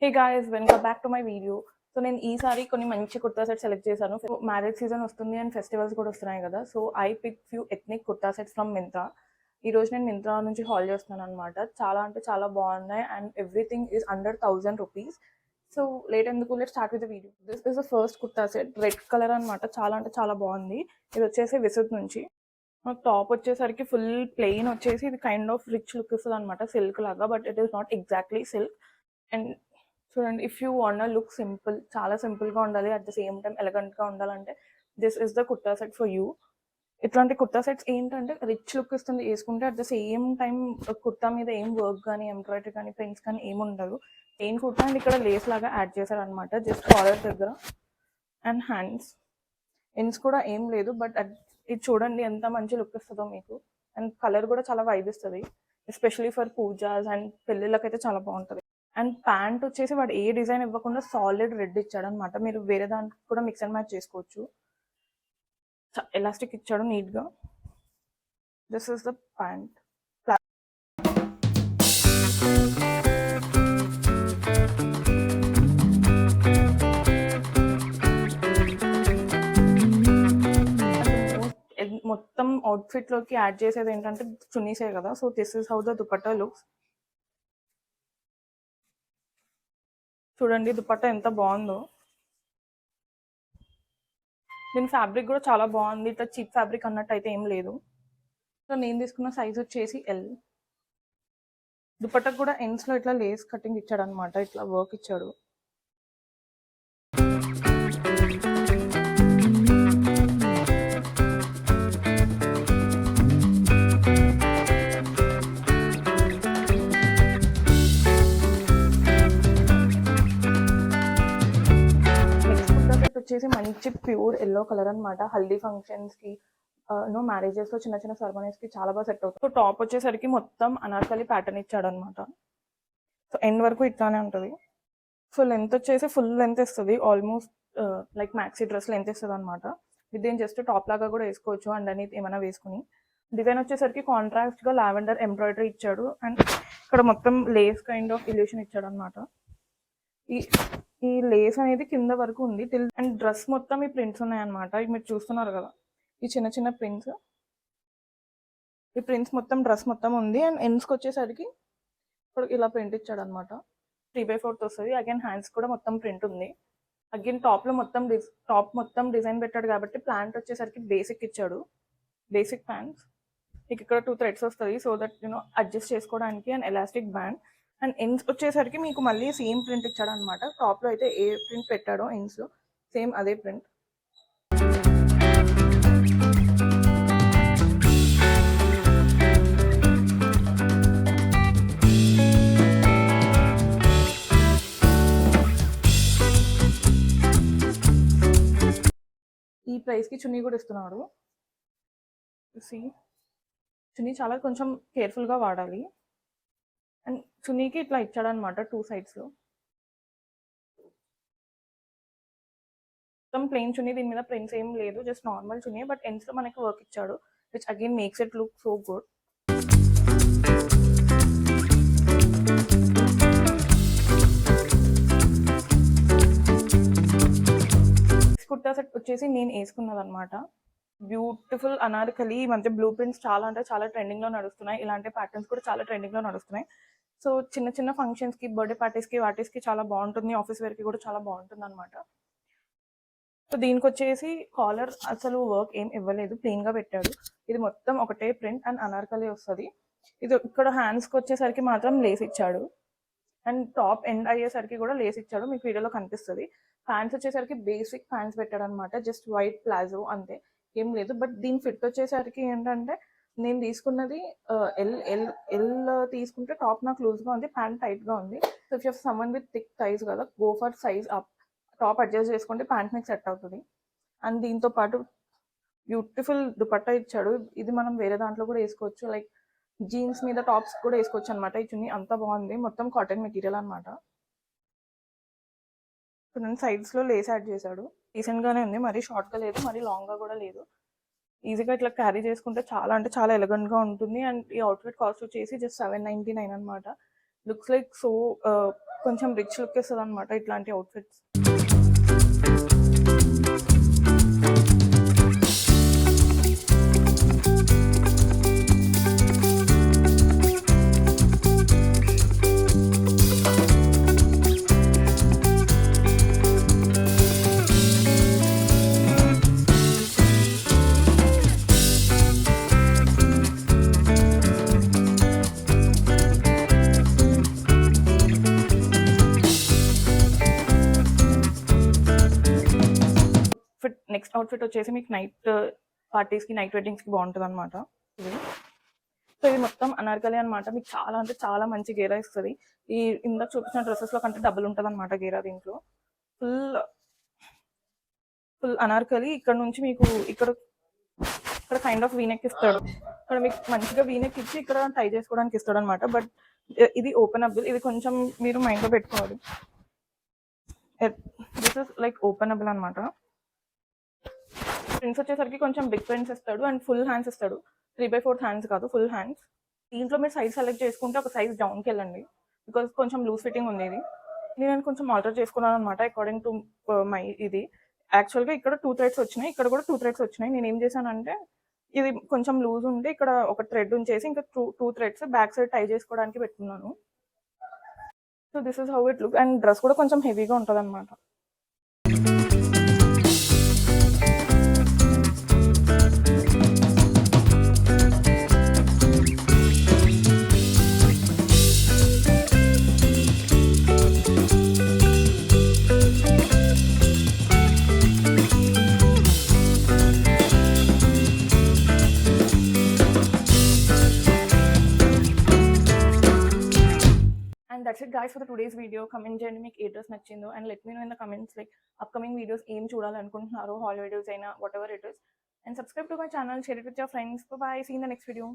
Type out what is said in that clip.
Hey guys, welcome back to my video. So నేను ఈసారి కొన్ని మంచి కుర్తా సెట్స్ సెలెక్ట్ చేశాను. మ్యారేజ్ సీజన్ వస్తుంది అండ్ ఫెస్టివల్స్ కూడా వస్తున్నాయి కదా. So I pick few ethnic kurta sets from Myntra. ఈ రోజు నేను మింత్రా నుంచి హాల్ చేస్తున్నాను అనమాట. చాలా అంటే చాలా బాగున్నాయి and everything is under 1000 rupees. So late ఎందుకు, let start with the video. This is the first kurta set, red colour అనమాట. చాలా అంటే చాలా బాగుంది. ఇది వచ్చేసి విసుత్ నుంచి. టాప్ వచ్చేసరికి ఫుల్ ప్లెయిన్ వచ్చేసి ఇది కైండ్ ఆఫ్ రిచ్ లుక్ ఇస్తుంది అనమాట, సిల్క్ లాగా. But it is not exactly silk. And చూడండి, if you want look simple, చాలా సింపుల్గా ఉండాలి, అట్ ద సేమ్ టైం ఎలగెంట్గా ఉండాలంటే this is the kurta set for you. ఇట్లాంటి కుర్తా సెట్స్ ఏంటంటే రిచ్ లుక్ ఇస్తుంది వేసుకుంటే, at the same time kurta మీద ఏం వర్క్ కానీ ఎంబ్రాయిడరీ కానీ ప్రింట్స్ కానీ ఏమి ఉండదు. ప్లెయిన్ కుర్తా అండ్ ఇక్కడ లేస్ లాగా యాడ్ చేశారనమాట జస్ట్ కాలర్ దగ్గర. అండ్ హ్యాండ్స్ ఎండ్స్ కూడా ఏం లేదు, బట్ ఇది చూడండి ఎంత మంచి లుక్ ఇస్తుందో మీకు. అండ్ కలర్ కూడా చాలా వైబ్ ఇస్తుంది, ఎస్పెషలీ ఫర్ పూజాస్ అండ్ పెళ్ళిళ్ళకైతే చాలా బాగుంటుంది. అండ్ ప్యాంట్ వచ్చేసి వాడు ఏ డిజైన్ ఇవ్వకుండా సాలిడ్ రెడ్ ఇచ్చాడు అనమాట. మీరు వేరే దానికి కూడా మిక్స్ అండ్ మ్యాచ్ చేసుకోవచ్చు. ఎలాస్టిక్ ఇచ్చాడు నీట్గా. This is the pant. మొత్తం అవుట్ఫిట్ లోకి యాడ్ చేసేది ఏంటంటే చున్నీసే కదా. So this is how the dupatta looks. చూడండి దుపట్టా ఎంత బాగుందో. దీని ఫ్యాబ్రిక్ కూడా చాలా బాగుంది, ఇట్లా చీప్ ఫ్యాబ్రిక్ అన్నట్టు అయితే ఏం లేదు. సో నేను తీసుకున్న సైజ్ వచ్చేసి ఎల్. దుపట్టా కూడా ఎండ్స్ లో ఇట్లా లేస్ కటింగ్ ఇచ్చాడు అనమాట, ఇట్లా వర్క్ ఇచ్చాడు. వచ్చేసి మంచి ప్యూర్ ఎల్లో కలర్ అనమాట. హల్దీ ఫంక్షన్స్ కి, మ్యారేజెస్ లో చిన్న చిన్న సెరమనీస్ కి చాలా బాగా సెట్ అవుతుంది. సో టాప్ వచ్చేసరికి మొత్తం అనార్కలి ప్యాటర్న్ ఇచ్చాడు అనమాట. సో ఎండ్ వరకు ఇట్లానే ఉంటుంది. సో లెంత్ వచ్చేసి ఫుల్ లెంత్ ఇస్తుంది, almost like maxi dress length ఇస్తుంది అనమాట. దీన్ని జస్ట్ టాప్ లాగా కూడా వేసుకోవచ్చు అండ్ అనేది ఏమైనా వేసుకుని. డిజైన్ వచ్చేసరికి కాంట్రాస్ట్ గా లావెండర్ ఎంబ్రాయిడరీ ఇచ్చాడు అండ్ ఇక్కడ మొత్తం లేస్ కైండ్ ఆఫ్ ఇల్యూషన్ ఇచ్చాడు అనమాట. ఈ లేస్ అనేది కింద వరకు ఉంది అండ్ డ్రెస్ మొత్తం ఈ ప్రింట్స్ ఉన్నాయన్నమాట. మీరు చూస్తున్నారు కదా, ఈ చిన్న చిన్న ప్రింట్స్. ఈ ప్రింట్స్ మొత్తం డ్రెస్ మొత్తం ఉంది. అండ్ ఎండ్స్కి వచ్చేసరికి ఇప్పుడు ఇలా ప్రింట్ ఇచ్చాడు అనమాట. 3/4 వస్తుంది. అగైన్ హ్యాండ్స్ కూడా మొత్తం ప్రింట్ ఉంది. అగైన్ టాప్ మొత్తం డిజైన్ పెట్టాడు కాబట్టి ప్యాంట్ వచ్చేసరికి బేసిక్ ఇచ్చాడు, బేసిక్ ప్యాంట్స్. ఇక్కడ 2 థ్రెడ్స్ వస్తుంది సో దట్ అడ్జస్ట్ చేసుకోవడానికి. And elastic band. And ends వచ్చేసరికి మీకు మళ్ళీ సేమ్ ప్రింట్ ఇచ్చాడు అనమాట. టాప్లో అయితే ఏ ప్రింట్ పెట్టాడో ఎండ్స్లో సేమ్ అదే ప్రింట్. ఈ ప్రైస్కి చున్నీ కూడా ఇస్తున్నాడు. చున్నీ చాలా కొంచెం కేర్ఫుల్గా వాడాలి. అండ్ చున్నీకి ఇట్లా ఇచ్చాడనమాట 2 సైడ్స్లో. మొత్తం ప్లెయిన్ చున్నీ, దీని మీద ప్రింట్స్ ఏం లేదు, జస్ట్ నార్మల్ చున్నీ. బట్ ఎండ్స్లో మనకి వర్క్ ఇచ్చాడు which again makes it look so good. Kurta set వచ్చేసి నేను వేసుకున్నది అనమాట. బ్యూటిఫుల్ అనార్కలి. ఈ మధ్య బ్లూ ప్రింట్స్ చాలా అంటే చాలా ట్రెండింగ్లో నడుస్తున్నాయి. ఇలాంటి ప్యాటర్న్స్ కూడా చాలా ట్రెండింగ్లో నడుస్తున్నాయి. సో చిన్న చిన్న ఫంక్షన్స్కి, బర్త్డే పార్టీస్కి, వాటిస్కి చాలా బాగుంటుంది. ఆఫీస్ వేర్కి కూడా చాలా బాగుంటుంది అనమాట. సో దీనికి వచ్చేసి కాలర్ అసలు వర్క్ ఏం ఇవ్వలేదు, ప్లెయిన్గా పెట్టాడు. ఇది మొత్తం ఒకటే ప్రింట్ అండ్ అనార్కలి వస్తుంది. ఇది ఇక్కడ హ్యాండ్స్కి వచ్చేసరికి మాత్రం లేస్ ఇచ్చాడు అండ్ టాప్ ఎండ్ అయ్యేసరికి కూడా లేస్ ఇచ్చాడు, మీకు వీడియోలో కనిపిస్తుంది. ప్యాంట్స్ వచ్చేసరికి బేసిక్ ప్యాంట్స్ పెట్టాడు అనమాట, జస్ట్ వైట్ ప్లాజో అంతే, ఏం లేదు. బట్ దీని ఫిట్ వచ్చేసరికి ఏంటంటే నేను తీసుకున్నది ఎల్ ఎల్ ఎల్ తీసుకుంటే టాప్ నాకు లూజ్గా ఉంది, ప్యాంట్ టైట్గా ఉంది. So if you have someone with thick thighs కదా, go for size up. Top adjust చేసుకుంటే ప్యాంట్ మీకు సెట్ అవుతుంది. అండ్ దీంతో పాటు బ్యూటిఫుల్ దుపట్టా ఇచ్చాడు. ఇది మనం వేరే దాంట్లో కూడా వేసుకోవచ్చు, లైక్ జీన్స్ మీద టాప్స్ కూడా వేసుకోవచ్చు అనమాట. ఈ చున్నీ అంత బాగుంది, మొత్తం కాటన్ మెటీరియల్ అనమాట. ఇప్పుడు సైడ్స్లో లేస్ యాడ్ చేశాడు. రీసెంట్గానే ఉంది, మరీ షార్ట్గా లేదు, మరీ లాంగ్గా కూడా లేదు. ఈజీగా ఇట్లా క్యారీ చేసుకుంటే చాలా అంటే చాలా ఎలిగెంట్గా ఉంటుంది. అండ్ ఈ అవుట్ఫిట్ కాస్ట్ వచ్చేసి జస్ట్ 799 అనమాట. లుక్స్ లైక్ సో కొంచెం రిచ్ లుక్ ఇస్తుంది అనమాట ఇట్లాంటి అవుట్ఫిట్స్. నెక్స్ట్ అవుట్ఫిట్ వచ్చేసి మీకు నైట్ పార్టీస్కి, నైట్ వెడ్డింగ్స్కి బాగుంటుంది అనమాట ఇది. సో ఇది మొత్తం అనార్కలి అనమాట. మీకు చాలా అంటే చాలా మంచి గేరా ఇస్తుంది. ఈ ఇందాక చూపించిన డ్రెస్సెస్లో కంటే డబుల్ ఉంటుంది అనమాట గేరా దీంట్లో. Full full Anarkali. ఇక్కడ నుంచి మీకు ఇక్కడ కైండ్ ఆఫ్ వీనెక్ ఇస్తాడు. ఇక్కడ మీకు మంచిగా వీనెక్ ఇచ్చి ఇక్కడ టై చేసుకోవడానికి ఇస్తాడు అనమాట. బట్ ఇది ఓపెనబుల్. ఇది కొంచెం మీరు మైండ్లో పెట్టుకోవాలి. దిస్ ఇస్ లైక్ ఓపెనబుల్ అనమాట. ప్రింట్స్ వచ్చేసరికి కొంచెం బిగ్ ప్రింట్స్ ఇస్తాడు అండ్ ఫుల్ హ్యాండ్స్ ఇస్తాడు. 3/4 హ్యాండ్స్ కాదు, ఫుల్ హ్యాండ్స్. దీంట్లో మీరు సైజ్ సెలెక్ట్ చేసుకుంటే ఒక సైజ్ డౌన్కి వెళ్ళండి, బికాజ్ కొంచెం లూజ్ ఫిట్టింగ్ ఉంది ఇది. నేను కొంచెం ఆల్టర్ చేసుకున్నాను అనమాట అకార్డింగ్ టు మై ఇది. యాక్చువల్గా ఇక్కడ 2 థ్రెడ్స్ వచ్చినాయి, ఇక్కడ కూడా 2 థ్రెడ్స్ వచ్చినాయి. నేను ఏం చేశానంటే ఇది కొంచెం లూజ్ ఉంటే ఇక్కడ ఒక థ్రెడ్ ఉంచేసి ఇంకా 2 థ్రెడ్స్ బ్యాక్ సైడ్ టై చేసుకోవడానికి పెట్టుకున్నాను. So this is how it look. And dress కూడా కొంచెం హెవీగా ఉంటుంది అనమాట. And that's it guys for the today's video. Comment చేయండి మీకు ఏ డ్రెస్ నచ్చిందో and let me know in the comments like upcoming videos ఏం చూడాలనుకుంటున్నారో, హాల్ వీడియోస్ అయినా whatever it is. And subscribe to my channel, share it with your friends. Bye bye, see you in the next video.